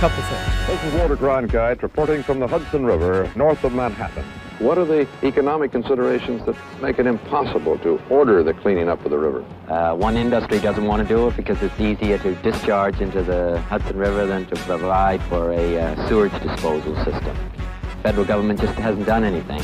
couple things. This is Walter Cronkite reporting from the Hudson River, north of Manhattan. What are the economic considerations that make it impossible to order the cleaning up of the river? One industry doesn't want to do it because it's easier to discharge into the Hudson River than to provide for a sewage disposal system. The federal government just hasn't done anything.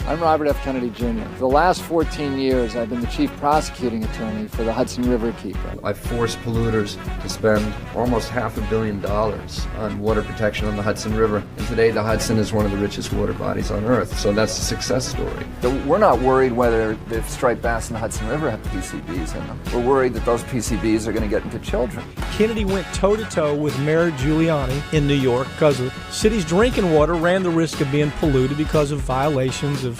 I'm Robert F. Kennedy Jr. For the last 14 years, I've been the chief prosecuting attorney for the Hudson River Keeper. I've forced polluters to spend almost $500 million on water protection on the Hudson River. And today, the Hudson is one of the richest water bodies on Earth. So that's a success story. We're not worried whether the striped bass in the Hudson River have PCBs in them. We're worried that those PCBs are going to get into children. Kennedy went toe-to-toe with Mayor Giuliani in New York because the city's drinking water ran the risk of being polluted because of violations of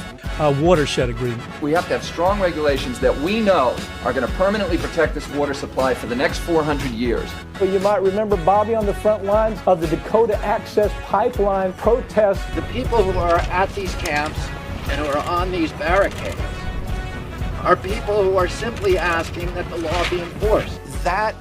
watershed agreement. We have to have strong regulations that we know are going to permanently protect this water supply for the next 400 years. Well, you might remember Bobby on the front lines of the Dakota Access Pipeline protest. The people who are at these camps and who are on these barricades are people who are simply asking that the law be enforced. That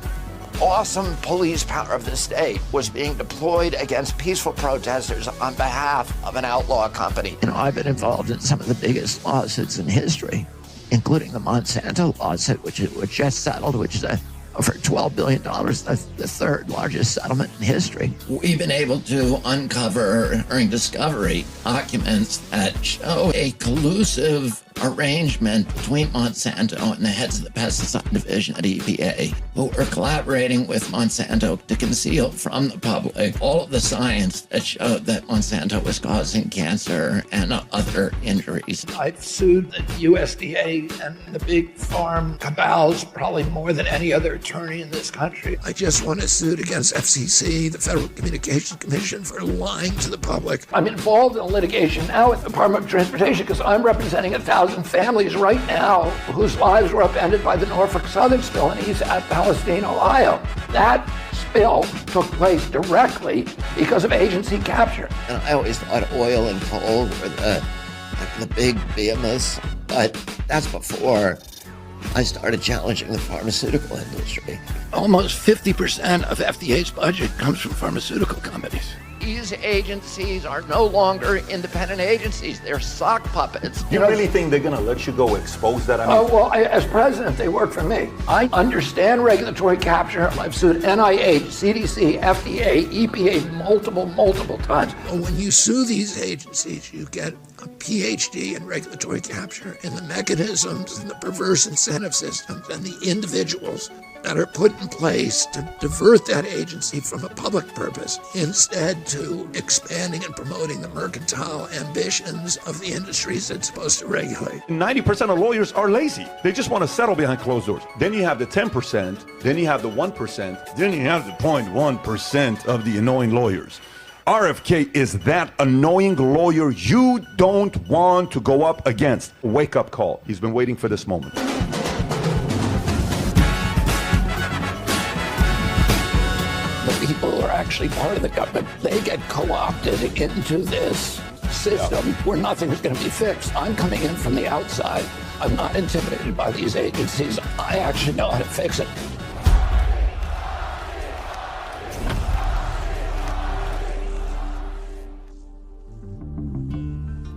awesome police power of the state was being deployed against peaceful protesters on behalf of an outlaw company. You know, I've been involved in some of the biggest lawsuits in history, including the Monsanto lawsuit, which just settled, which is over $12 billion, the third largest settlement in history. We've been able to uncover during discovery documents that show a collusive arrangement between Monsanto and the heads of the pesticide division at EPA, who were collaborating with Monsanto to conceal from the public all of the science that showed that Monsanto was causing cancer and other injuries. I've sued the USDA and the big farm cabals probably more than any other attorney in this country. I just want to sue against FCC, the Federal Communications Commission, for lying to the public. I'm involved in litigation now with the Department of Transportation because I'm representing 1,000 families right now whose lives were upended by the Norfolk Southern spill in East Palestine, Ohio. That spill took place directly because of agency capture. And I always thought oil and coal were the big behemoths, but that's before I started challenging the pharmaceutical industry. Almost 50% of FDA's budget comes from pharmaceutical companies. These agencies are no longer independent agencies. They're sock puppets. You really think they're going to let you go expose that? As president, they work for me. I understand regulatory capture. I've sued NIH, CDC, FDA, EPA multiple times. When you sue these agencies, you get a PhD in regulatory capture and the mechanisms and the perverse incentive systems and the individuals that are put in place to divert that agency from a public purpose, instead to expanding and promoting the mercantile ambitions of the industries it's supposed to regulate. 90% of lawyers are lazy. They just want to settle behind closed doors. Then you have the 10%, then you have the 1%, then you have the 0.1% of the annoying lawyers. RFK is that annoying lawyer you don't want to go up against. Wake-up call. He's been waiting for this moment. People who are actually part of the government, they get co-opted into this system where nothing is going to be fixed. I'm coming in from the outside. I'm not intimidated by these agencies. I actually know how to fix it.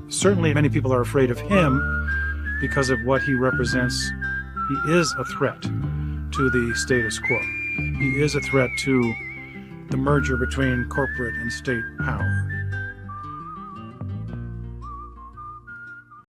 Certainly many people are afraid of him because of what he represents. He is a threat to the status quo. He is a threat to the merger between corporate and state power.